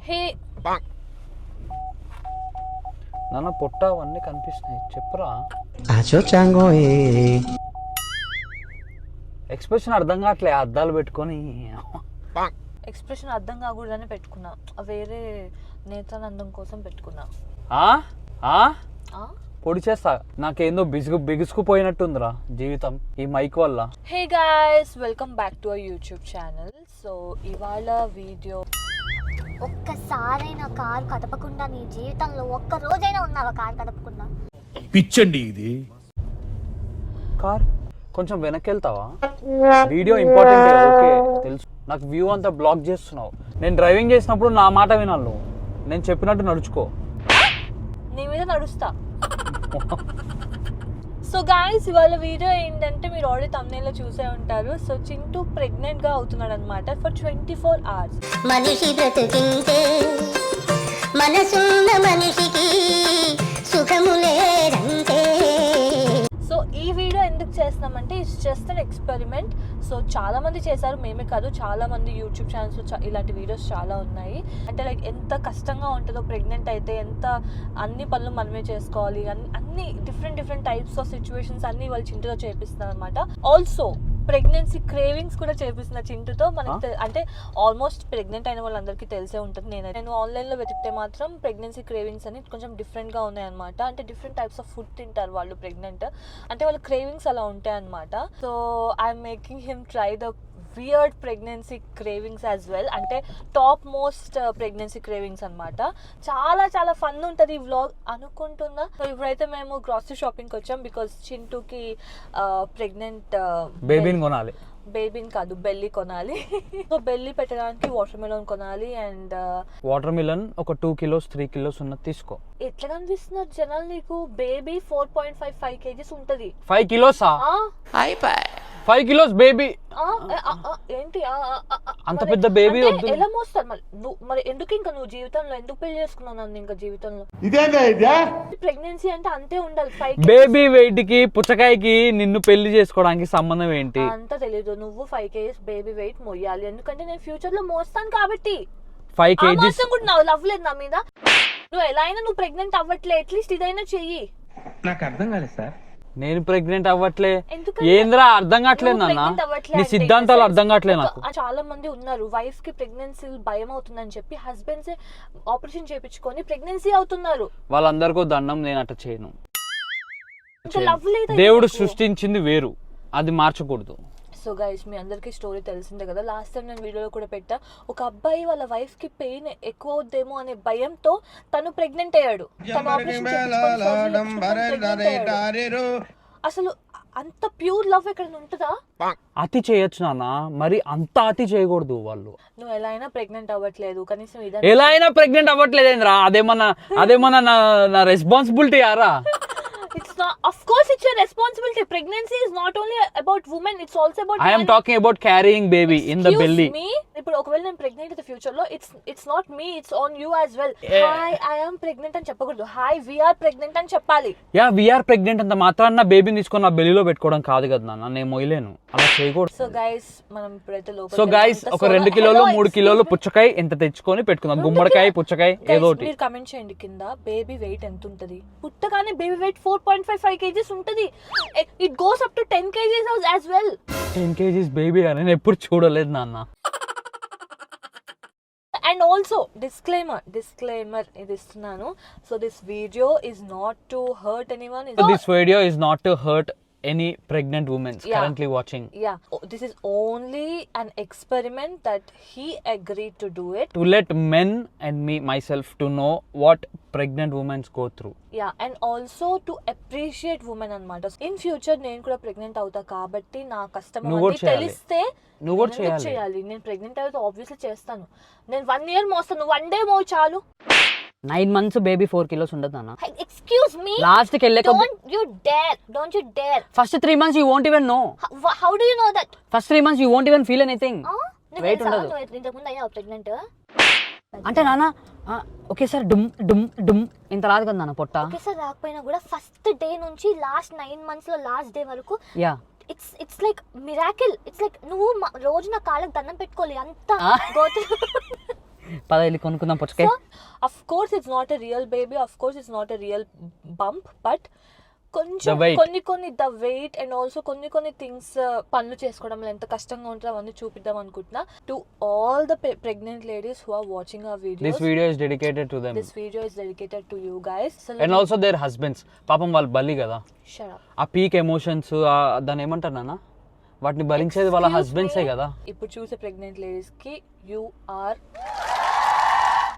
హే నాన్న పొట్ట అవన్నీ కనిపిస్తున్నాయి చెప్పురా. ఎక్స్ప్రెషన్ అర్థం కావట్లే అద్దాలు పెట్టుకొని. ఎక్స్ప్రెషన్ అర్థం కాకూడదని పెట్టుకున్నా, వేరే నేత్రానందం కోసం పెట్టుకున్నా. పొడి చేస్తా, నాకేందో బిగుసుకుపోయినట్టుందిరా జీవితం ఈ మైక్ వల్ల. Hey guys, welcome back to our YouTube channel. So ఇవాళ వీడియో, ఒక్కసారైనా కారు కదపకుండా నీ జీవితంలో ఒక్క రోజైనా ఉన్నావా కారు కదపకుండా? పిచ్చండి ఇది. కార్ కొంచెం వెనక్కి వెళ్తావా? వీడియో ఇంపార్టెంట్, ఓకే తెలుసు. నాకు వ్యూ అంతా బ్లాక్ చేస్తున్నావు. నేను డ్రైవింగ్ చేసినప్పుడు నా మాట వినాలి నువ్వు. నేను చెప్పినట్టు నడుచుకో. నీ మీద నడుస్తా. సో గైస్, ఇవాళ వీడియో ఏంటంటే మీరు ఆల్రెడీ thumbnail లో చూసే ఉంటారు. సో చింటూ ప్రెగ్నెంట్ గా అవుతున్నాడు అనమాట ఫర్ 24 hours. మనిషి బ్రతుకింటే మనసున్న మనిషికి సుఖము లేదంటే. సో ఈ వీడియో ఎందుకు చేస్తున్నామంటే it's just an experiment. So చాలా మంది చేశారు, మేమే కాదు, చాలా మంది యూట్యూబ్ ఛానల్స్లో ఇలాంటి వీడియోస్ చాలా ఉన్నాయి. అంటే లైక్ ఎంత కష్టంగా ఉంటుందో ప్రెగ్నెంట్ అయితే, ఎంత అన్ని పనులు మనమే చేసుకోవాలి, అన్ని డిఫరెంట్ టైప్స్ ఆఫ్ సిచ్యువేషన్స్ అన్ని వాళ్ళు చింటూతో చేపిస్తున్నారు అనమాట. ఆల్సో ప్రెగ్నెన్సీ క్రేవింగ్స్ కూడా చేపిస్తున్న చింటూతో. మనకి అంటే ఆల్మోస్ట్ ప్రెగ్నెంట్ అయిన వాళ్ళందరికీ తెలిసే ఉంటుంది. నేను ఆన్లైన్లో వెతికితే మాత్రం ప్రెగ్నెన్సీ క్రేవింగ్స్ అని కొంచెం డిఫరెంట్గా ఉన్నాయి అనమాట. అంటే డిఫరెంట్ టైప్స్ ఆఫ్ ఫుడ్ తింటారు వాళ్ళు ప్రెగ్నెంట్, అంటే వాళ్ళ క్రేవింగ్స్ అలా ఉంటాయి అనమాట. So I'm making him try the weird pregnancy cravings as well, అంటే టాప్ మోస్ట్ ప్రెగ్నెన్సీ క్రేవింగ్స్ అనమాట. చాలా ఫన్ ఉంటుంది ఈ వ్లాగ్ అనుకుంటున్నా. సో ఇప్పుడైతే మేము గ్రాసరీ షాపింగ్కి వచ్చాం బికాస్ చింటూకి ప్రెగ్నెంట్ బేబీని కొనాలి. బేబీని కాదు, బెల్లి కొనాలి. సో బెల్లి పెట్టడానికి వాటర్ మిలన్ కొనాలి. అండ్ వాటర్ మిలన్ ఒక 2 kilos 3 kilos ఉన్నది తీసుకో. ఎట్లా కనిపిస్తున్నారు జనాలు నీకు? బేబీ 4.55 kgs ఉంటుంది. 5 kilos 5 kilos బేబీ. ఏంటి అంత పెద్ద బేబీ వద్దు. ఎలా మోస్తారు మరి? ఎందుకు ఇంకా నువ్వు జీవితంలో ఎందుకు పెళ్లి చేసుకున్నావు నన్ను? ఇంకా జీవితంలో ప్రెగ్నెన్సీ అంటే అంతే ఉండాలి. బేబీ వెయిట్ కి పుచ్చకాయకి నిన్ను పెళ్లి చేసుకోవడానికి సంబంధం ఏంటి? అంతా తెలీదు. నువ్వు 5 kgs బేబీ వెయిట్ మోయాలి, ఎందుకంటే నేను ఫ్యూచర్ లో మోస్తాను కాబట్టి. 5 kgs కూడా నాకు లవ్ లేదు నా మీద. నువ్వు ఎలా అయినా నువ్వు ప్రెగ్నెంట్ అవ్వట్లే, అట్లీస్ట్ ఇదైనా చెయ్యి. నాకు అర్థం కాలేదు సార్. నేను ప్రెగ్నెంట్ అవ్వట్లే ఏంద్రా? అర్థం కావట్లేదు నాన్న, నీ సిద్ధాంతాలు అర్థం కావట్లేదు నాకు. చాలా మంది ఉన్నారు వైఫ్ కి ప్రెగ్నెన్సీ భయం అవుతుందని చెప్పి హస్బెండ్స్ ఆపరేషన్ చేయించుకొని ప్రెగ్నెన్సీ అవుతున్నారు. వాళ్ళందరికీ దండం, నేను అట్లా చేయను. లవ్ లేదు. దేవుడు సృష్టించింది వేరు, అది మార్చకూడదు. సో గైస్, మీ అందరికీ స్టోరీ తెలిసిందే కదా, లాస్ట్ టైం నేను వీడియోలో కూడా పెట్టా. ఒక అబ్బాయి వాళ్ళ వైఫ్ కి పెయిన్ ఎక్కువ అవుద్దేమో అనే భయంతో తను ప్రెగ్నెంట్ అయ్యాడు. తను ఆపరేషన్ చేయించుకొని అసలు అంత ప్యూర్ లవ్ ఎక్కడ ఉంటుందా? అతి చేయొచ్చు నాన్న, మరి అంత అతి చేయకూడదు. వాళ్ళు నువ్వు ఎలా అయినా ప్రెగ్నెంట్ అవ్వట్లేదు, కనీసం ఎలా అయినా ప్రెగ్నెంట్ అవ్వట్లేదేంద్రా? అదేమన్నా నా responsibility Yaara? It's not, of course it's your responsibility. Pregnancy is not only about women, it's also about I am talking about carrying baby in the belly. Me, ఇప్పుడు ఒకవేళ నేను ప్రెగ్నెంట్ అయితే ఫ్యూచర్ లో it's not me, it's on you as well. Hi, I am pregnant అని చెప్పకూడదు. Hi, we are pregnant అని చెప్పాలి. Yeah, we are pregnant అంత మాత్రాన బేబీని తీసుకొని నా బెల్లీలో పెట్టుకోవడం కాదు కదా నాన్న, నేను మొయ్యలేను, అలా చేయకూడదు. సో గైస్, మనం ఇప్పుడైతే లోపల. సో గైస్, ఒక 2 కిలోలు 3 కిలోలు పుచ్చకాయ ఎంత తెచ్చుకొని పెట్టుకుందాం. గుమ్మడికాయ, పుచ్చకాయ ఏదో ఒకటి. మీరు కమెంట్ చేయండి కింద, బేబీ వెయిట్ ఎంత ఉంటది? పుట్టగానే బేబీ వెయిట్ 4.55 kgs ఉంటది. It goes up to 10 kgs as well. 10 kgs baby అని నేను ఎప్పుడు చూడలేదు నాన్న. And also disclaimer ఇది ఇస్తున్నాను. So this video is not to hurt anyone. This video is not to hurt any pregnant women currently watching. Yeah, this is only an experiment that he agreed to do it. To let men and myself to know what pregnant women go through. Yeah, and also to appreciate women అన్నమాట. In future నేను కూడా pregnant అవుతా కాబట్టి నా కష్టం తెలిస్తే నువ్వు కూడా చేయాలి. నేను ప్రెగ్నెంట్ అయితే ఆబ్వియస్లీ చేస్తాను. నేను 1 year మోస్తాను, 1 day మో చాలు. 9 months బేబీ 4 kilos ఉండదు నాన్న. Excuse me, లాస్ట్ కి వెళ్ళక don't you dare. First 3 months you won't even know. How do you know that? First 3 months you won't even feel anything. Weight ఉండదు. ఇంతకు ముందు అయ్యా ప్రెగ్నెంట్ అంటే నాన్న ఒకేసారి డుమ్ డుమ్ డుమ్ ఇంత రాదు కదా నాన్న పొట్ట. ఒకేసారి రాకపోయినా కూడా ఫస్ట్ డే నుంచి లాస్ట్ 9 months లో లాస్ట్ డే వరకు yeah it's like miracle. It's like నువ్వు రోజు నా కాళ్ళకి దండం పెట్టుకోవాలి అంత పద వెళ్ళి కొనుక్కుందాం పుచ్చకాయ. So, of course it's not a real baby, of course it's not a real bump, but కొంచెం The weight. కొన్ని ద వెయిట్ అండ్ ఆల్సో కొన్ని థింగ్స్ పనులు చేసుకోవడంలో ఎంత కష్టంగా ఉంటుందో అవన్నీ చూపిద్దాం అనుకుంటున్నా to all the pregnant ladies who are watching our this videos. Video is dedicated to them This video is dedicated to you guys. So and also their husbands. పాపం వాళ్ళు బలి కదా, shut up. ఆ పీక్ ఎమోషన్స్ దాన్ని ఏమంటారు నాన్న, వాటిని భరించేది వాళ్ళ Excuse హస్బెండ్సే me. కదా. ఇప్పుడు చూసే ప్రెగ్నెంట్ లేడీస్ కి you are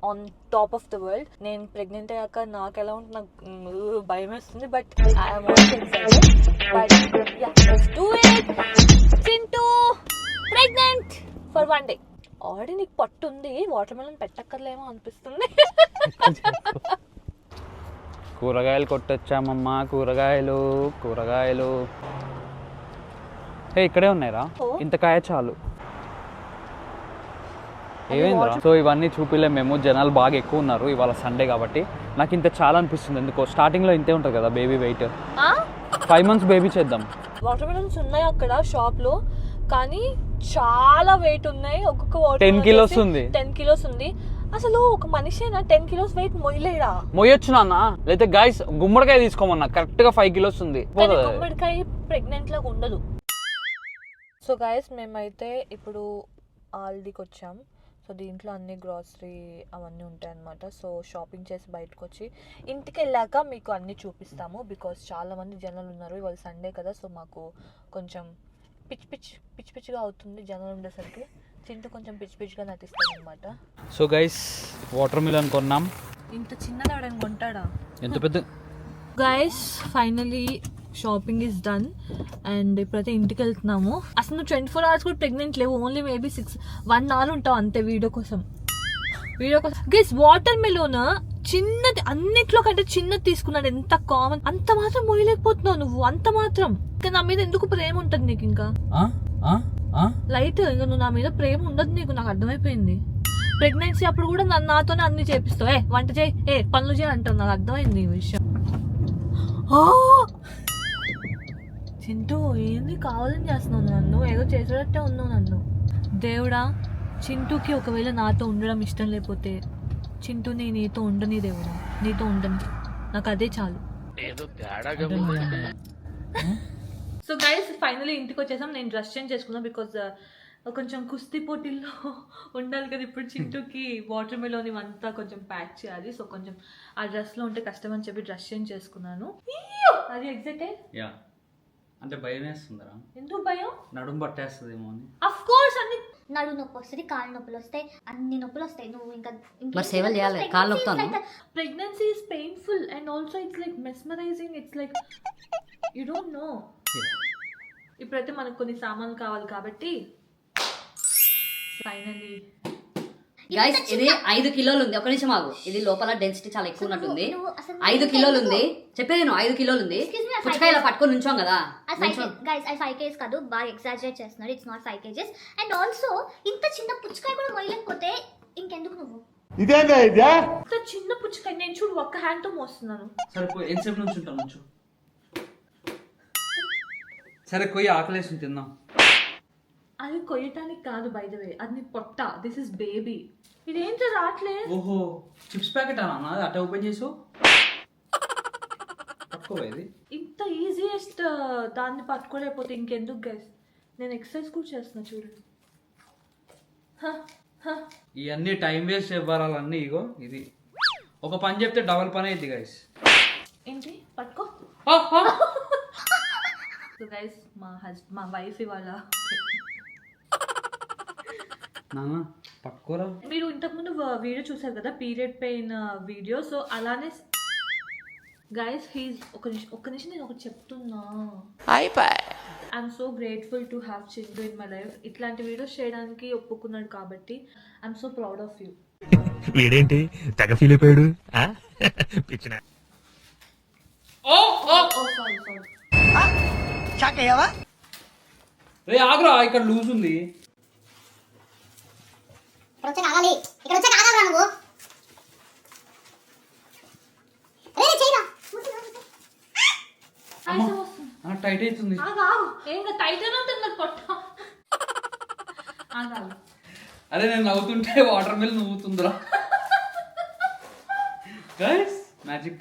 on top of the world. నేను ప్రెగ్నెంట్ అయ్యాక నాకు ఎలా ఉంటుంది, నాకు భయం వేస్తుంది, but I'm also excited. But yeah, let's do it. Chintu pregnant for 1 day. Already నీకు పట్టు ఉంది, వాటర్ మెలన్ పెట్టక్కర్లేమో అనిపిస్తుంది. కూరగాయలు కొట్టొచ్చామమ్మా, కూరగాయలు. హే ఇక్కడే ఉన్నాయిరా, ఓ. ఇంత కాయ చాలు. ఏమైందిరా? సో ఇవన్నీ చూపిలే మేము, జనాలు బాగా ఎక్కువ ఉన్నారు ఇవాళ సండే కాబట్టి. నాకు ఇంత చాలా అనిపిస్తుంది ఎందుకో. స్టార్టింగ్లో ఇంతే ఉంటుంది కదా బేబీ వెయిట్. 5 months బేబీ చేద్దాం. వాటర్ మెలన్స్ ఉన్నాయి అక్కడ షాప్ లో, కానీ చాలా వెయిట్ ఉన్నాయి. ఒక్కొక్క వాటర్ 10 kilos ఉంది. 10 kilos ఉంది. అసలు ఒక మనిషేనా 10 kilos వెయిట్ మొయ్యలేడా? మొయ్యొచ్చు నాన్న, లేకపోతే గైస్ గుమ్మడికాయ తీసుకోమన్నా, కరెక్ట్ గా 5 kilos ఉంది. కానీ గుమ్మడికాయ ప్రెగ్నెంట్ లాగా ఉండదు. సో గైస్ మేమైతే ఇప్పుడు ఆల్డీకి వచ్చాం. సో దీంట్లో అన్ని గ్రాసరీ అవన్నీ ఉంటాయి అన్నమాట. సో షాపింగ్ చేసి బయటకు వచ్చి ఇంటికి వెళ్ళాక మీకు అన్నీ చూపిస్తాము. బికాస్ చాలా మంది జనాలు ఉన్నారు, ఇవాళ సండే కదా. సో మాకు కొంచెం పిచ్చిగా అవుతుంది జనాలు ఉండేసరికి. చింటూ కొంచెం పిచ్చిగా నటిస్తాను అనమాట. సో గైస్ వాటర్ మిలన్ కొన్నాం. ఇంత చిన్నది ఎవడైనా కొంటాడా? ఎంత పెద్ద. Guys finally shopping is done and ఇప్పుడైతే ఇంటికి వెళ్తున్నాము. అసలు నువ్వు 24 hours కూడా ప్రెగ్నెంట్ లేవు, ఓన్లీ మేబీ 1 hour ఉంటావు అంతే వీడియో కోసం. గైస్ వాటర్ మెలోన్ చిన్నది, అన్నిట్లో కంటే చిన్నది తీసుకున్నాడు. ఎంత కామన్, అంత మాత్రం మోయలేకపోతున్నావు నువ్వు, అంత మాత్రం. ఇంకా నా మీద ఎందుకు ప్రేమ ఉంటుంది నీకు? ఇంకా లైట్, ఇంకా నువ్వు నా మీద ప్రేమ ఉండదు నీకు, నాకు అర్థమైపోయింది. ప్రెగ్నెన్సీ అప్పుడు కూడా నాతోనే అన్ని చేపిస్తావు. వంట చేయి, పనులు చేయి అంటావు, నాకు అర్థమైంది ఈ విషయం. చింటూ ఏంది కావాలని చేస్తున్నావు నన్ను? ఏదో చేసేటట్టే ఉన్నావు నన్ను. దేవుడా, చింటూకి ఒకవేళ నాతో ఉండడం ఇష్టం లేకపోతే చింటూని నీతో ఉండని దేవుడా, నీతో ఉండని, నాకు అదే చాలు. సో గైస్ ఫైనలీ ఇంటికి వచ్చేసాం. నేను డ్రెస్ చేంజ్ చేసుకున్నాను బికాజ్ కొంచెం కుస్తీ పోటీల్లో ఉండాలి కదా. ఇప్పుడు చింటూకి వాటర్ మెలోన్ ఇవంతా కొంచెం ప్యాక్ చేయాలి. సో కొంచెం ఆ డ్రెస్లో ఉంటే కష్టం అని చెప్పి డ్రెస్ చేంజ్ చేసుకున్నాను. అది ఎగ్జైటెడ్. యా అంటే భయం వేస్తుందిరా. ఎందుకు భయం? నడుము పట్టేస్తుందేమో అని. అఫ్ కోర్స్ అన్ని నడు నొప్పి వస్తుంది, కాళ్ళు నొప్పులు వస్తాయి, అన్ని నొప్పులు వస్తాయి. నువ్వు ఇంకా మరి సేవలు చేయాలి, కాళ్ళు నొప్పుతాను. Pregnancy is painful and also it's like mesmerizing. It's like you don't know. ఇప్పుడైతే మనకు కొన్ని సామాన్లు కావాలి కాబట్టి ఫైనలీ గైస్ ఇది 5 కిలోలు ఉంది. ఒక నిమిషం ఆగు, ఇది లోపల డెన్సిటీ చాలా ఎక్కువ ఉన్నట్టుంది. 5 కిలోలు ఉంది, చెప్పేది నువ్వు 5 కిలోలు ఉంది. పుచ్చకాయ ఇలా పట్టుకొని నుంచోం కదా. గైస్ అది 5 kgs కాదు, బాగా ఎగ్జాజరేట్ చేస్తున్నాడు. It's not 5 kgs. And also ఇంత చిన్న పుచ్చకాయ కూడా మొయ్యలేకపోతే ఇంకెందుకు నువ్వు? ఇంత చిన్న పుచ్చకాయ నేను చూడు ఒక్క హ్యాండ్ తో మోస్తున్నాను. సరే ఎంతసేపు నుంచి ఉంటాం నుంచు. సరే కొయ్యి, ఆకలేసి తిందాం. అది కొయ్యటానికి కాదు బై ద వే, అది నీ పొట్ట. This is baby. ఇదేంటో రావట్లే. ఓహో చిప్స్ ప్యాకెట్ అన్నా, అట్లా ఓపెన్ చేసు పట్టుకోవేది. ఇంత ఈజియెస్ట్ దాన్ని పట్టుకోలేకపోతే ఇంకెందుకు గైస్. నేను ఎక్సర్సైజ్ కూడా చేస్తున్నా చూడండి. ఇవన్నీ టైం వేస్ట్ ఇవ్వాలన్నీ. ఇగో ఇది ఒక పని చెప్తే డబల్ పని అయింది గైస్. ఏంటి పట్టుకో. సో గైస్ మా వైఫ్ ఇవాళ నాన్న పట్టుకోరా. మీరు ఇంతకుముందు వీడియో చూసారు కదా, పీరియడ్ పెయిన్ వీడియో. సో అలానే గైస్ హీస్ ఒక్క నిమిషం నేను ఒకటి చెప్తున్నా. I'm so grateful to have Chintu in my life. ఇట్లాంటి వీడియోస్ చేయడానికి ఒప్పుకున్నాడు కాబట్టి I'm so proud of you. వీడేంటి తెగ ఫీల్ అయిపోయాడు? పిచ్చిన రే ఆగ్రా, ఇక్కడ లూజ్ ఉంది. ఇక్కడ వచ్చే కాగాలి నువ్వు. టైట్ అవుతుంది. ఏం టైట్ అని ఉంటుంది పొట్ట. అరే నేను నవ్వుతుంటే వాటర్ మిల్ నవ్వుతుందిరా. Guys magic.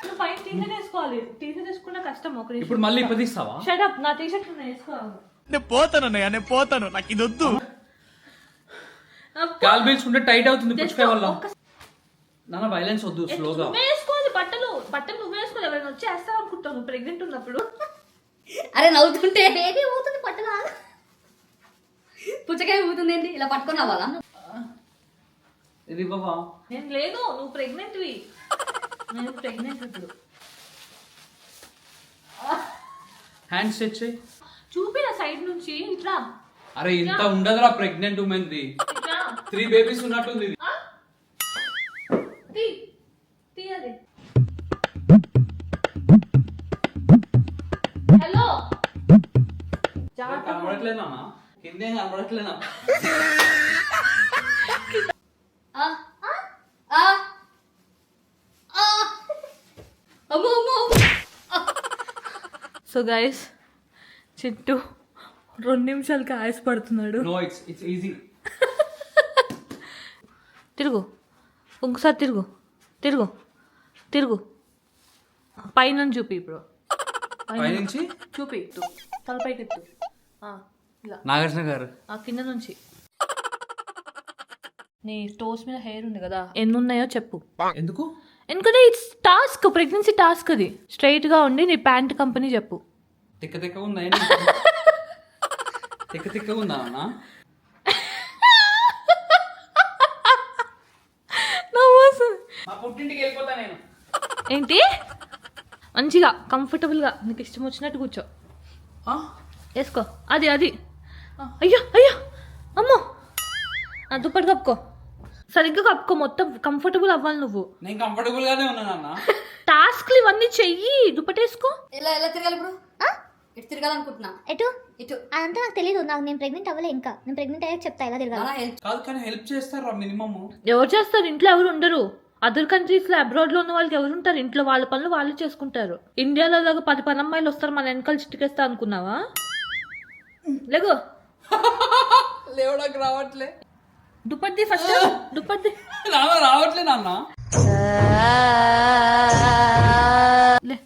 నువ్వు పైన టీషర్ట్ వేసుకోవాలి. టీషర్ట్ వేసుకున్న కష్టం. ఒక ఇప్పుడు మళ్ళీ ఇప్పదిస్తావా? షటప్, నా టీషర్ట్ వేసుకోవాలి. నేను పోతాను నాకు ఇది వద్దు. కాలు పీల్చుకుంటే టైట్ అవుతుంది పుచ్చుకాయ వల్ల. నాన్న వైలెన్స్ వద్దు, స్లోగా. నువ్వే వేసుకోవాలి బట్టలు నువ్వే వేసుకోవాలి. ఎవరైనా వచ్చి వేస్తావు అనుకుంటావు నువ్వు ప్రెగ్నెంట్ ఉన్నప్పుడు. అరే నవ్వుతుంటే బేబీ ఊతుంది పట్టలా. పుచ్చకాయ ఊతుంది ఏంటి? ఇలా పట్టుకొని అవ్వాలా? ఇది బాబా నేను లేదు, నువ్వు ప్రెగ్నెంట్వి. నేను ప్రెగ్నెంట్ ఇప్పుడు. హ్యాండ్ స్ట్రెచ్ చేయి. చూపిన సైడ్ నుంచి ఇట్లా. అరే ఇంత ఉండదురా ప్రెగ్నెంట్ ఉమెన్ ది. ఇట్లా 3 బేబీస్ ఉన్నట్టుంది ఇది. తీయాలి. హలో కనబడట్లేనా? కిందే కనబడట్లేనా? ఆ, ఆ, ఆ. అమ్మో అమ్మో. సో గైస్, చిట్టు 2 నిమిషాలకి ఆయాసపడుతున్నాడు. No, it's easy. తిరుగు, ఇంకోసారి తిరుగు. పైనుంచి చూపి ఇప్పుడు. పైనుంచి చూపి, తలపైకి ఎత్తు. ఇలా నాగార్జున గారు కింద నుంచి. నీ టోస్ మీద హెయిర్ ఉంది కదా, ఎన్ని ఉన్నాయో చెప్పు. ఎందుకు? ఎందుకంటే ఇట్స్ టాస్క్, ప్రెగ్నెన్సీ టాస్క్. అది స్ట్రైట్ గా ఉండి నీ ప్యాంట్ కంపెనీ చెప్పు. తిక్కగా ఉందా? తిక్కగా ఉందా అన్న? మా పుట్టింటికి వెళ్ళిపోతా నేను. ఏంటి? మంచిగా కంఫర్టబుల్గా నీకు ఇష్టం వచ్చినట్టు కూర్చో. వేసుకో. అది అయ్యో అమ్మో. దుప్పటి కప్పుకో, సరిగ్గా కప్పుకో. మొత్తం కంఫర్టబుల్ అవ్వాలి నువ్వు. నేను కంఫర్టబుల్ గానే ఉన్నాను అన్న. టాస్క్లు ఇవన్నీ చెయ్యి. దుప్పటి వేసుకో. ఎలా తిరగాలి ఇప్పుడు? ఇటు తిరగాలనుకుంటున్నా. ఎటు ఇటు. అదంతా నాకు తెలియదు. నేను ప్రెగ్నెంట్ అవ్వలే ఇంకా. నేను ప్రెగ్నెంట్ అయ్యాక చెప్తా ఎలా తిరగాలి. నాన్న హెల్ప్. కాదు కానీ హెల్ప్ చేస్తారా మినిమమ్? ఎవరు చేస్తారు? ఇంట్లో ఎవరు ఉండరు. అదర్ కంట్రీస్లో అబ్రాడ్లో ఉన్న వాళ్ళకి ఎవరు ఉంటారు? ఇంట్లో వాళ్ళ పనులు వాళ్ళు చేసుకుంటారు. ఇండియాలో లాగా 10 పని అమ్మాయిలు వస్తారు మన వెనకాల చిట్టుకేస్తా అనుకున్నావా? లేగో. లేవడానికి రావట్లే. దుప్పటి ఫస్ట్. దుప్పటి రావట్లే నాన్న. లే.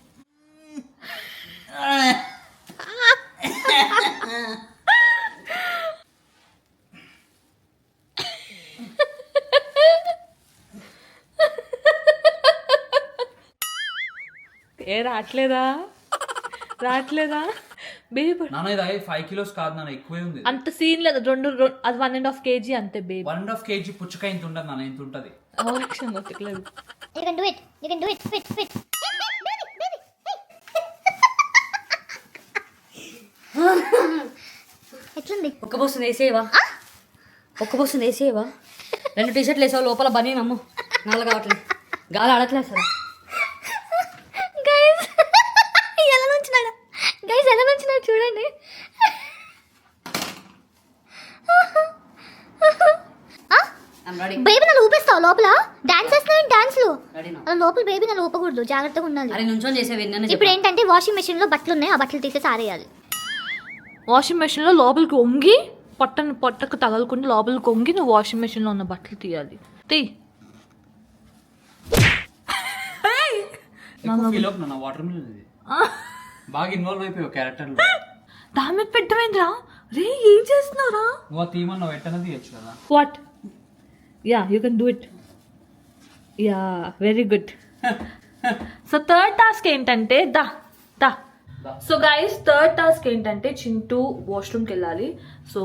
రావట్లేదా బేబీ? నాన్న ఇది 5 kilos కాదు నాన్న, ఎక్కువే ఉంది. అంత సీన్ లేదు. అది 1.5 kg అంతే బేబీ. 1.5 kg పుచ్చకాయ ఇంత ఉండదు నాన్న, ఇంత ఉంటది. లేదు. You can do it. Fit. ఎట్లుంది? ఒక్క పోస్తుంది వేసేవా? 2 టీషర్ట్లు వేసావు, లోపల బనీ నమ్ము. నల్ల కావట్లేదు, గాలి ఆడట్లేదు అసలు. ఎలా నుంచినాడు చూడండి. బేబీ నన్ను ఊపేస్తావు లోపల. డాన్స్ చేస్తున్నావు డాన్స్లు. అలా లోపల బేబీ నన్ను ఊపకూడదు, జాగ్రత్తగా ఉండాలి. అరే నుంచొని చేసేవి. ఇప్పుడు ఏంటంటే వాషింగ్ మెషిన్ లో బట్టలు ఉన్నాయి, ఆ బట్టలు తీసేసి ఆరేయాలి. వాషింగ్ మెషిన్లో లోపలికి వంగి పొట్టకు తగలకుండా లోపలికి వంగి నువ్వు వాషింగ్ మెషిన్లో ఉన్న బట్టలు తీయాలి. ఫీల్ అవుతున్నా నా వాటర్ మిల్ ఇది. బాగా ఇన్వాల్వ్ అయిపోయావు క్యారెక్టర్ లో. దాని మీద పెట్టమైందిరా. రే ఏం చేస్తున్నావురా? నువ్వు తీయమన్నావు, వెంటనే తీయచ్చు కదా. What? Yeah, you can do it. Yeah, very good. So third task ఏంటంటే సో గైస్, థర్డ్ టాస్క్ ఏంటంటే చింటూ వాష్రూమ్కి వెళ్ళాలి. సో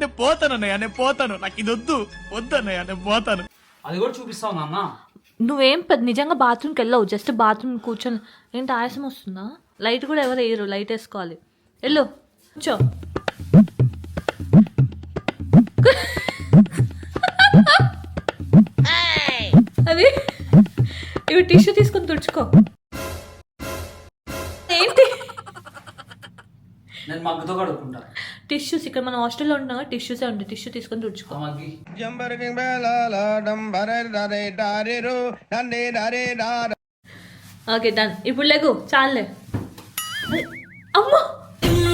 నేను పోతాను నాకు ఇది వద్దన్నయ్య నేను పోతాను. అది కూడా చూపిస్తావు నాన్న. నువ్వేం నిజంగా బాత్రూమ్కి వెళ్ళవు, జస్ట్ బాత్రూమ్ కూర్చొని. ఏంటి ఆయాసం వస్తుందా? లైట్ కూడా ఎవరు వేయరు, లైట్ వేసుకోవాలి. వెళ్ళు కూర్చో. అది ఇవి టిష్యూ తీసుకొని తుడుచుకో. ఏంటి? నేను మగ్గుతో కడుక్కుంటా. టిష్యూస్ ఇక్కడ మన హాస్టల్లో ఉంటున్నా, టిష్యూసే ఉంటాయి. టిష్యూ తీసుకొని తుడుచుకో. Okay done. ఇప్పుడు లేకు చాలే. అమ్మో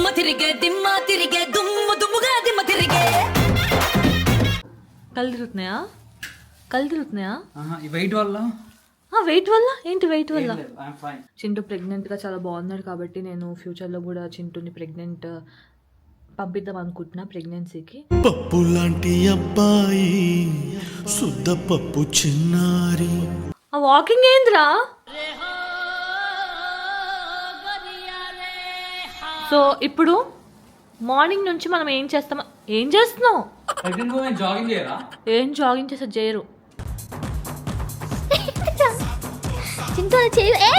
దిమ్మ తిరిగే దుమ్ముగా దిమ్మ తిరిగే. కళ్ళు తిరుగుతున్నాయా? కళ్ళు తిరుగుతున్నాయా? ఈ వెయిట్ వల్ల వెయిట్ వల్ల ఏంటి? వెయిట్ వల్ల ఐఎమ్ ఫైన్. చింటూ ప్రెగ్నెంట్గా చాలా బాగున్నాడు కాబట్టి నేను ఫ్యూచర్లో కూడా చింటూని ప్రెగ్నెంట్ పంపిద్దాం అనుకుంటున్నా ప్రెగ్నెన్సీకి. పప్పు లాంటి అబ్బాయి శుద్ధ పప్పు చిన్నారి. ఆ వాకింగ్ ఏంద్రా? సో ఇప్పుడు మార్నింగ్ నుంచి మనం ఏం చేస్తామా? ఏం చేస్తున్నావు? జాగింగ్ చేయరా? ఏం జాగింగ్ చేసే చేయరు. చింటూ అది చేయు. ఏ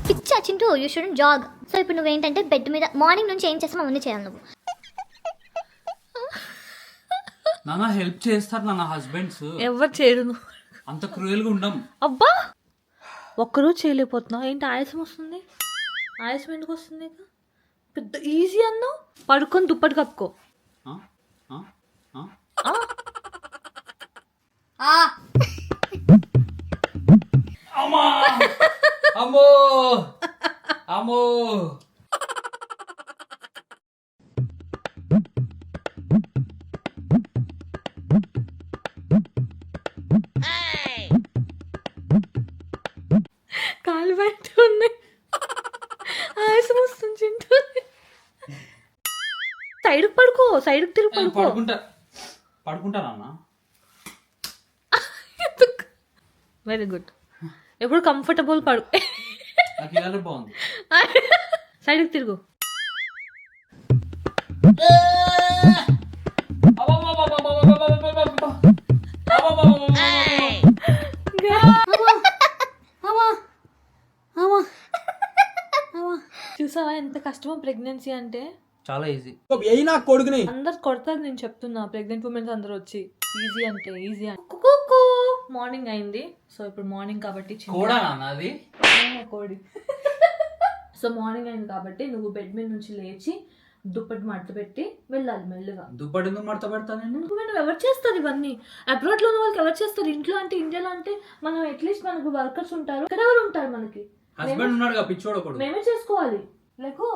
పిచ్చా Chintu, you shouldn't jog. So ఇప్పుడు నువ్వేంటంటే బెడ్ మీద మార్నింగ్ నుంచి ఏం చేస్తామో అవన్నీ చేయాలి నువ్వు. నాన్న హెల్ప్ చేస్తారు నాన్న హస్బెండ్స్. ఎవరు చేయరు. నువ్వు అంత క్రూయల్గా ఉండం. అబ్బా ఒక్కరోజు చేయలేకపోతున్నావు ఏంటి? ఆయాసం వస్తుంది. ఆయాసం ఎందుకు వస్తుంది? నీకు పెద్ద ఈజీ అన్నావు. పడుకొని దుప్పటి కప్పుకో. అమ్మా అమ్మో అమ్మో. కాలు బయట ఉన్నాయి. ఆయాసం వస్తుంది చింటూ. సైడ్కి పడుకో. సైడ్కి తిరిగి పడుకో. పడుకుంటా నాన్న. Very good. ఎప్పుడు కంఫర్టబుల్ పడు. నాకు ఇలానే బాగుంది. సైడ్కి తిరుగు. చూసావా ఎంత కష్టమో ప్రెగ్నెన్సీ అంటే? చాలా ఈజీ. అందరు కొడతారు నేను చెప్తున్నా. ప్రెగ్నెంట్ ఉమెన్స్ అందరూ వచ్చి ఈజీ అంటే ఈజీ అంటే. మార్నింగ్ అయింది. సో ఇప్పుడు మార్నింగ్ కాబట్టి కోడి. సో మార్నింగ్ అయింది కాబట్టి నువ్వు బెడ్ మీద నుంచి లేచి దుప్పటి మడత పెట్టి వెళ్ళాలి మెల్లిగా. దుప్పటి మడత పెడతా నేను. నువ్వు ఎవరు చేస్తారు ఇవన్నీ? అబ్రాడ్ లో ఉన్న వాళ్ళకి ఎవరు చేస్తారు? ఇంట్లో అంటే ఇండియాలో అంటే మనం అట్లీస్ట్ మనకు వర్కర్స్ ఉంటారు. ఇక్కడ ఎవరు ఉంటారు మనకి? హస్బెండ్ ఉన్నాడు పిచ్చోడు ఒకడు. మేమే చేసుకోవాలి. లేకో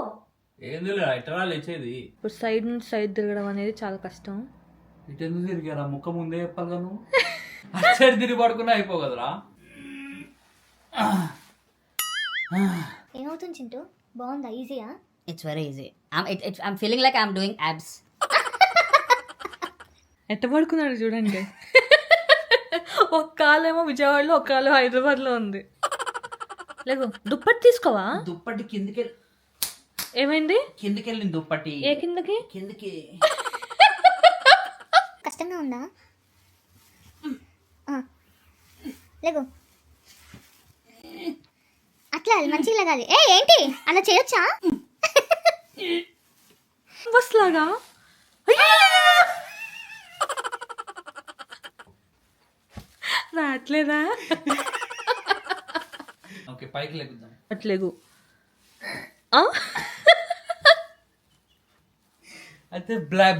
ఏంది ఇటరా లేచేది. ఇప్పుడు సైడ్ నుంచి సైడ్ తిరగడం అనేది చాలా కష్టం. ఇటు ఎందుకు తిరిగారా? ముక్క ముందే చెప్పాలి నువ్వు. సైడ్ తిరిగి పడుకున్నా అయిపో కదరా. ఏమవుతుంది చింటూ? బాగుందా? ఈజీయా? It's very easy. I'm feeling like I'm doing abs. ఎట్ట పడుకున్నాడు చూడండి. ఒక కాలేమో విజయవాడలో, ఒక కాలు హైదరాబాద్లో ఉంది. లేదు దుప్పటి తీసుకోవా? దుప్పటి కిందికి. ఏమైంది? కిందికి వెళ్ళింది దుప్పటి. ఏ కిందకి? కిందికి. కష్టంగా ఉందా? లేగు. అట్లా మంచిగా లగాలి. ఏంటి అలా చేయొచ్చా? బస్ లాగా రావట్లేదా? ఓకే పైకి లెగుద్దాం. అట్లేగు. అయితే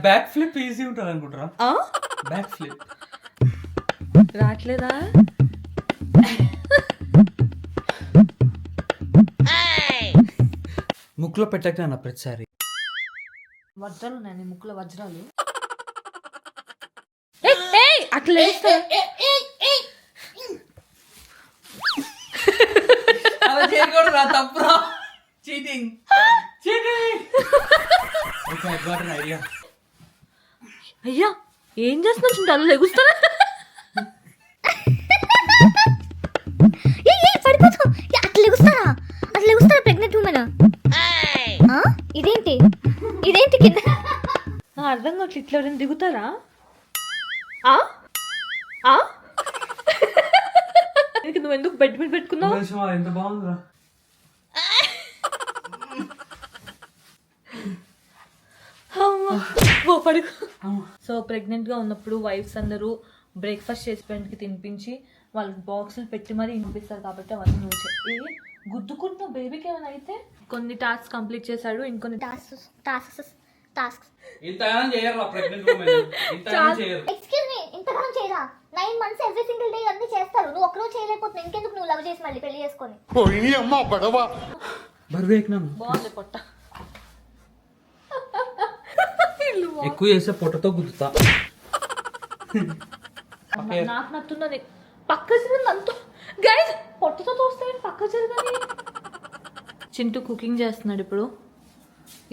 బ్యాక్ ఫ్లిప్ ఈజీ ఉంటుంది అనుకుంటారా? బ్యాక్ ఫ్లిప్ రావట్లేదా? ముక్కులో పెట్టక నా ప్రతిసారి వజ్రాలు ఉన్నాయి నీ ముక్కులో. వజ్రాలు అట్లా వేస్తా. అలా చేయకూడదురా, తప్పురా. Cheating cheating. Okay I got an idea. అయ్యా ఏం చేస్తున్నావు చింటూ? అలా లెగుస్తారా? అట్లా లెగుస్తారా? అట్లా లెగుస్తారా ప్రెగ్నెంట్ ఉమెన్? ఇదేంటి ఇదేంటి కింద? అర్థం కావట్లేదు. ఇట్లా ఎవరైనా దిగుతారా? నువ్వు ఎందుకు బెడ్ మీద పెట్టుకున్నావు? ఎంత బాగుందిరా. సో ప్రెగ్నెంట్ గా ఉన్నప్పుడు వైఫ్స్ అందరూ బ్రేక్ఫాస్ట్ చేసి ఫ్రెండ్కి తినిపించి వాళ్ళకి బాక్సులు పెట్టి మరీ వినిపిస్తారు కాబట్టి అవన్నీ నువ్వు గుద్దుకుంటున్నావు. బేబీకి ఏమైనా అయితే కొన్ని టాస్క్ కంప్లీట్ చేశాడు, ఇంకొన్ని టాస్క్స్ ఇంతగానం చేయరు ప్రెగ్నెంట్ ఉమెన్. ఇంతగానం చేయరు. ఎక్స్క్యూజ్ మీ, ఇంతగానం చేయరా? 9 months ఎవ్రీ సింగిల్ డే అన్ని చేస్తారు. నువ్వు ఒక్కరోజు చేయలేకపోతున్నావు. ఇంకెందుకు నువ్వు లవ్ చేసి మళ్ళీ పెళ్లి చేసుకొని? బరువు ఎక్కినాను. బాగుంది పొట్ట. ఎక్కువ చేస్తే పొట్టతో గుద్దుతా. నాకు నత్తున్నది పక్క జరిగింది అంత గైస్ పొట్టతో తోస్తే పక్క జరగని. చింటూ కుకింగ్ చేస్తున్నాడు ఇప్పుడు.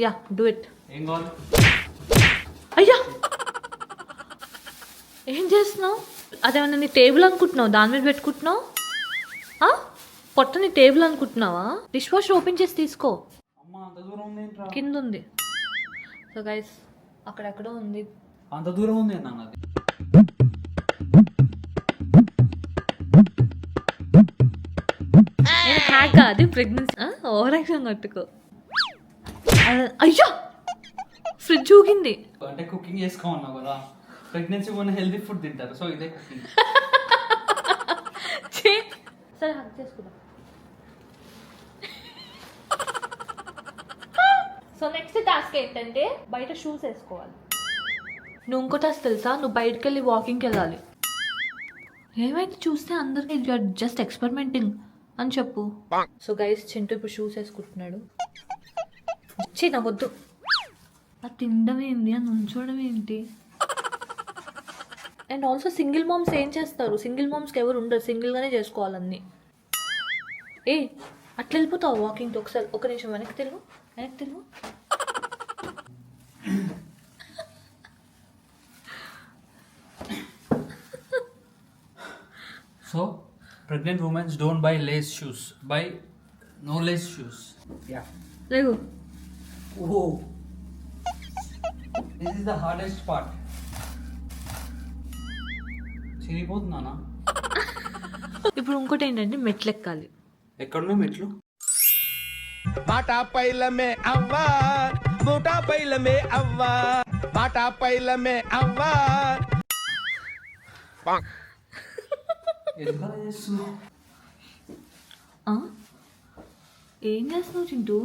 Yeah do it. ఏం కావాలి? అయ్యా ఏం చేస్తున్నావు? అదేమన్నా నీ టేబుల్ అనుకుంటున్నావు? దాని మీద పెట్టుకుంటున్నావు? పొట్ట నీ టేబుల్ అనుకుంటున్నావా? డిష్ వాష్ ఓపెన్ చేసి తీసుకో. అమ్మా అంత దూరం ఉంది ఏంట్రా? కింద ఉంది. సో గైస్ అక్కడెక్కడో ఉంది. అంత దూరం ఉంది అన్నది. నేను హ్యాక్ అది ప్రెగ్నెన్సీ ఓవర్ యాక్షన్ కట్టుకో. అయ్యా ఫ్రిడ్జ్ ఊగింది. అంటే కుకింగ్ చేసుకోమన్నావు కదా, ప్రెగ్నెన్సీ ఉన్న హెల్తీ ఫుడ్ తింటారు, సో ఇదే కుకింగ్. సరే హక్ చేసుకుందాం. సో నెక్స్ట్ టాస్క్ ఏంటంటే బయట షూస్ వేసుకోవాలి. నువ్వు ఇంకో టాస్క్ తెలుసా? నువ్వు బయటకు వెళ్ళి వాకింగ్కి వెళ్ళాలి. ఏమైతే చూస్తే అందరికి యూఆర్ జస్ట్ ఎక్స్పెరిమెంటింగ్ అని చెప్పు. సో గైస్ చింటూ ఇప్పుడు షూస్ వేసుకుంటున్నాడు. నాకు వద్దు. అది తినడం ఏంటి, అది ఉంచడం ఏంటి? అండ్ ఆల్సో సింగిల్ మామ్స్ ఏం చేస్తారు? సింగిల్ మామ్స్కి ఎవరు ఉండరు, సింగిల్గానే చేసుకోవాలన్నీ. ఏ అట్లా వెళ్ళిపోతావు వాకింగ్తో? ఒకసారి ఒక నిమిషం వెనక్కి Telugu. So, pregnant women don't buy lace shoes. Buy no lace shoes. Yeah. లేవు. Oh. This is the hardest part. చిరిగిపోతున్నానా? ఇప్పుడు ఇంకోటి ఏంటంటే మెట్లు ఎక్కాలి. ఎక్కడున్నా మెట్లు? బాటా పైలమే అవ్వా బూటా పైలమే అవ్వా బాటా పైలమే అవ్వా. ఎందుకలా చేస్తున్నావు? ఏం చేస్తున్నావు చింటూ?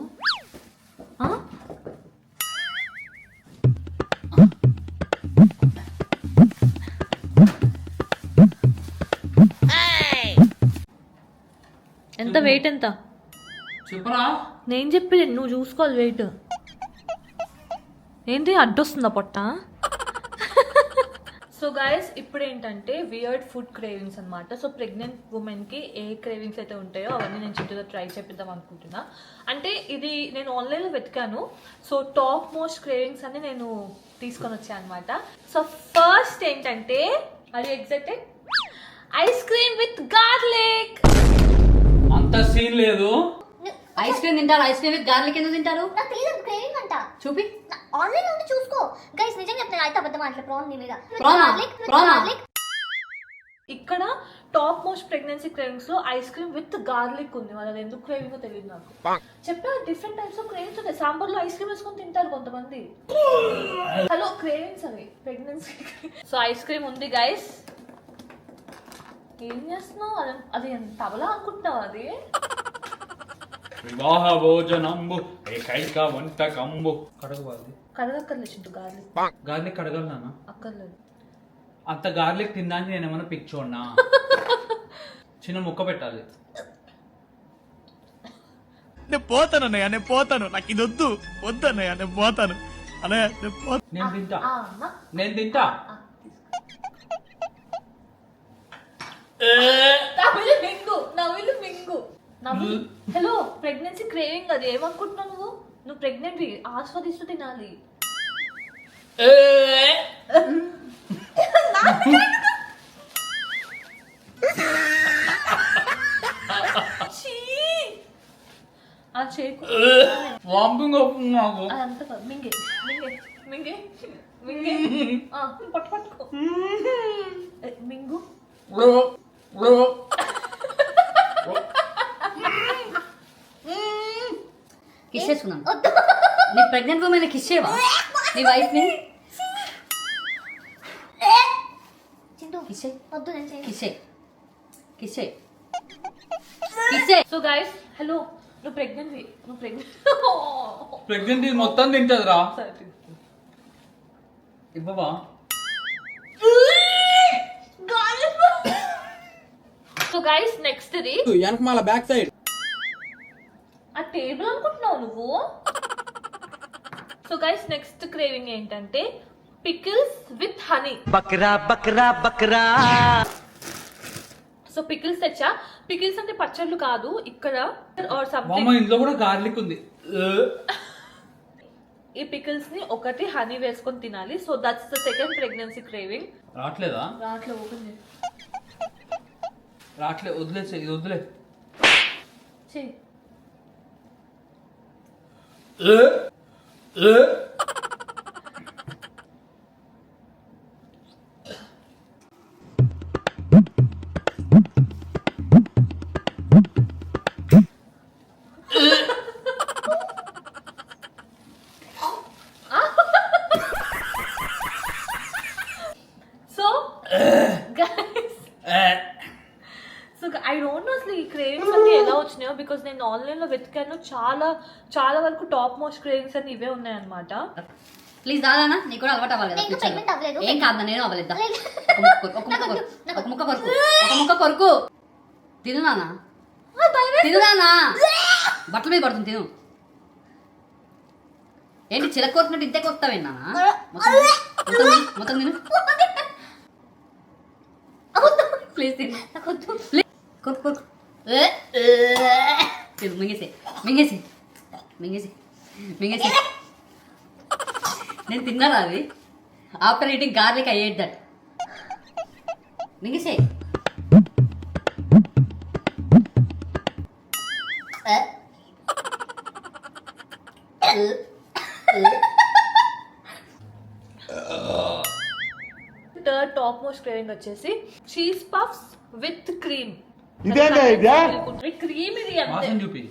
ఎంత వెయిట్ ఎంత? చెప్పరా? నేను చెప్పలేదు, నువ్వు చూసుకోవాలి వెయిట్. ఏంటి అడ్డొస్తుందా పొట్ట? సో గైస్ ఇప్పుడు ఏంటంటే వియర్డ్ ఫుడ్ క్రేవింగ్స్ అనమాట. సో ప్రెగ్నెంట్ ఉమెన్కి ఏ క్రేవింగ్స్ అయితే ఉంటాయో అవన్నీ నేను చింటూతో ట్రై చేపిద్దాం అనుకుంటున్నా. అంటే ఇది నేను ఆన్లైన్లో వెతికాను. సో టాప్ మోస్ట్ క్రేవింగ్స్ అని నేను తీసుకొని వచ్చాను అనమాట. సో ఫస్ట్ ఏంటంటే అది exact ice cream with garlic. అంత సీన్ లేదు. ఐస్ క్రీమ్ తింటారు, ఐస్ క్రీమ్ విత్ గార్లిక్ ఎందుకు తింటారు? నాకు తెలియదు క్రేవింగ్ అంట. చూపి ఆన్లైన్ ఉండి చూసుకో గైస్. నిజంగా చెప్తాను, అయితే అబద్ధం మాటలు. ప్రాన్ నీ మీద ప్రానా? ఇక్కడ టాప్ మోస్ట్ ప్రెగ్నెన్సీ క్రేవింగ్స్ లో ఐస్ క్రీమ్ విత్ గార్లిక్ ఉంది. వాళ్ళది ఎందుకు క్రేవింగ్ తెలియదు నాకు. చెప్పా డిఫరెంట్ టైప్స్ ఆఫ్ క్రేవింగ్స్ ఉంటాయి. సాంబార్లో ఐస్ క్రీమ్ వేసుకొని తింటారు కొంతమంది. హలో క్రేవింగ్స్ అవి ప్రెగ్నెన్సీ. సో ఐస్ క్రీమ్ ఉంది గైస్. ఏం చేస్తున్నావు? అది తబలా అనుకుంటున్నావు? అది వివాహ భోజనంబు ఏకైక వంటకంబు. కడగవాలి. కడగక్కర్లేదు చింటూ గార్లిక్. గార్లిక్ కడగాలి నాన్న? అక్కర్లేదు. అంత గార్లిక్ తినడానికి నేను ఏమైనా పిక్ చూడనా? చిన్న ముక్క పెట్టాలి. నేను పోతాను అన్నయ్య, నేను పోతాను, నాకు ఇది వద్దు వద్దన్నయ్య, నేను పోతాను అన్నయ్య, నేను తింటా. నేను తింటా. నవ్వులు మింగు. హలో ప్రెగ్నెన్సీ క్రేవింగ్ అది. ఏమనుకుంటున్నావు నువ్వు ప్రెగ్నెంట్ ఆస్వాదిస్తూ తినాలి. వామిటింగ్ అవుతుంది నాకు. అదంతా కాదు. మింగే మింగే మింగే మింగే పట్టు పట్టుకో. మింగు. కిస్ చేసుకున్నాను. నీ ప్రెగ్నెంట్ ఉమెన్ కిస్ చేయవా నీ వైఫ్ ని? చింటూ కిస్ వద్దు, నేను చేయను. కిస్ చేయి. సో గైస్ హలో నువ్వు ప్రెగ్నెంట్ మొత్తం తింటదిరా. ఇవ్వవా? సో గైస్ నెక్స్ట్ ది వెనకమాల బ్యాక్ సైడ్ ఆ టేబుల్ అనుకుంటున్నావు నువ్వు. So so guys next craving ఏంటంటే పికిల్స్ విత్ హనీ. బక్రా బక్రా బక్రా. సో పికిల్స్ తెచ్చా. పికిల్స్ అంటే పచ్చళ్ళు కాదు, ఇక్కడ ఆర్ మామ సంథింగ్. ఇంట్లో కూడా గార్లిక్ ఉంది. ఈ పికిల్స్ ని ఒకటి హనీ వేసుకొని తినాలి. So that's the second pregnancy craving. రావట్లేదా? దాంట్లో ఓపెన్ చేయి. రావట్లేదు, వదిలేసే, ఇది వదిలే. చెయ్యి. So guys, so I don't know అసలు ఈ క్రేవింగ్స్ అన్ని ఎలా వచ్చినాయో, బికాస్ నేను ఆన్లైన్ లో వెతికాను. చాలా చాలా వరకు టాప్ మోస్ట్ క్రేవింగ్స్ అన్ని ఇవే ఉన్నాయన్నమాట. ప్లీజ్ దాదానా, నీకు కూడా అలవాటు అవ్వాలి కదా నేను future లో. pregnant అవ్వలేదు. ఏం కాదు, నేను అవ్వలేదా? లేదు. ఒక ముక్క కొరుకు. తిను నాన్న, తిను నాన్న. బట్టల మీద పడుతుంది, తిను. ఏంటి చిలక కొరుకున్నట్టు ఇంతే కొరుకుతావే నాన్న? మొత్తం తిను. ప్లీజ్ తిను. ప్లీజ్ కొరుకు కొరుకు. తిను, మింగేసి. నేను తిన్నారా అది? After eating garlic I ate that. మింగేసే. థర్డ్ టాప్ మోస్ట్ క్రేవింగ్ వచ్చేసి cheese puffs with cream. Cream ఇది అంతే. వాసన చూపి.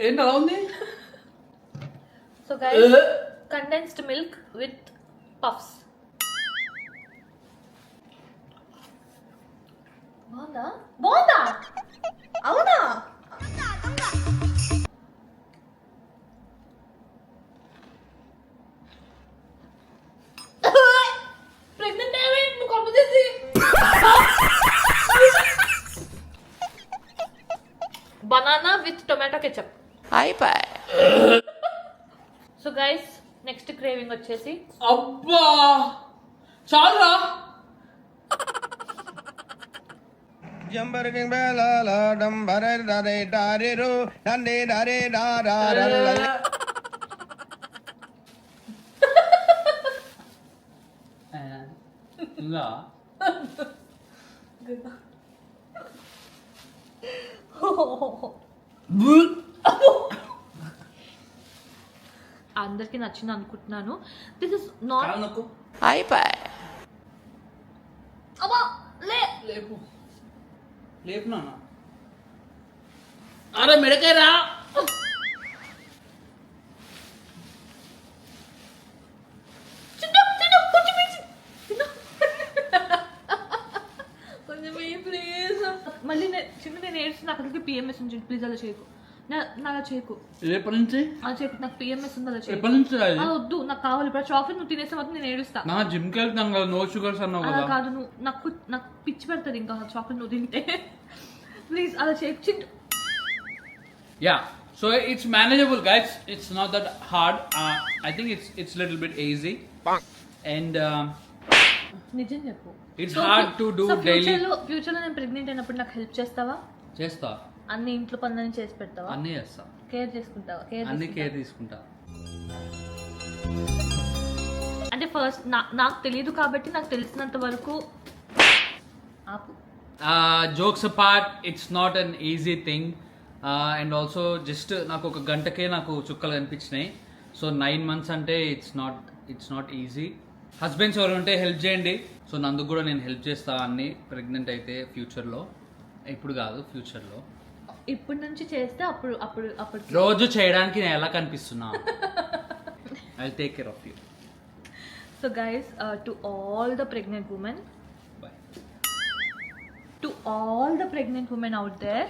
ఏంటి అలా ఉంది? So guys, condensed milk with puffs. బాగుందా? అవునా? ప్రెగ్నెంట్ నువ్వు కప్పు చేసి. Banana with tomato ketchup. So guys, next craving వచ్చేసి అబ్బా చాలురా. జంబరకింగ్ బేలాల డంబరే డరే డారెరు డండే డరే డారారల. ఇంకా అందరికి నచ్చింది అనుకుంటున్నాను. This is not. కాలు నొక్కు. అబ్బా లే. లేపు నాన్న. అరే మెడకేరా. కొంచెం ప్లీజ్. మళ్ళీ నేను ఏడ్చి నాకు అక్కడికి పిఎంఎస్ ఉంది. ప్లీజ్ అలా చేయకు. అలా చేయకు. రేపటి నుంచి అలా చేయకు. నాకు పిఎంఎస్ ఉంది. అలా చేయకు. ఎప్పటి నుంచి రాదు? వద్దు, నాకు కావాలి. ఇప్పుడు చాక్లెట్ నువ్వు తినేసే మాత్రం నేను ఏడుస్తా. నా జిమ్కి వెళ్తాను కదా, నో షుగర్స్ అన్నావు అలా కదా. కాదు, నువ్వు నాకు పిచ్చి పెడతాది ఇంకా చాక్లెట్ నువ్వు తింటే. ప్లీజ్ అలా చేయకు Chintu. Yeah, so it's manageable, guys. It's not that hard. I think it's little bit easy. And నిజం చెప్పు. it's hard to do daily. Future లో నేను ప్రెగ్నెంట్ అయినప్పుడు నాకు హెల్ప్ చేస్తావా? చేస్తా, అన్ని ఇంట్లో పనులని చేసి పెడతావా? అన్నీ చేస్తా, కేర్ చేసుకుంటావా? అన్ని కేర్ తీసుకుంటా. అంటే ఫస్ట్ నాకు తెలియదు కాబట్టి నాకు తెలిసినంత వరకు ఆపు. Jokes apart, it's not an easy thing. And also just నాకు ఒక గంటకే నాకు చుక్కలు కనిపించినాయి. సో 9 months అంటే ఇట్స్ నాట్ ఈజీ. హస్బెండ్స్ ఎవరు ఉంటే హెల్ప్ చేయండి. సో నందుకు కూడా నేను హెల్ప్ చేస్తా అన్ని ప్రెగ్నెంట్ అయితే ఫ్యూచర్లో. ఇప్పుడు కాదు, ఫ్యూచర్లో. ఇప్పటి నుంచి చేస్తే అప్పుడు అప్పుడు అప్పుడు రోజు చేయడానికి నేను ఎలా కనిపిస్తున్నా? I take care of you. So guys, to all the pregnant women, bye. To all the pregnant women out there,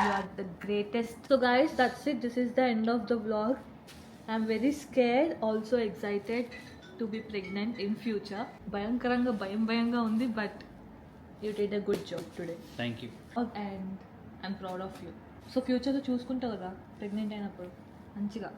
you are the greatest. So guys, that's it. This is the end of the vlog. I'm very scared, also excited to be pregnant in future. భయంగా ఉంది, but you did a good job today. Thank you. And I'm proud of you. So ఫ్యూచర్లో చూసుకుంటావు కదా pregnant అయినప్పుడు మంచిగా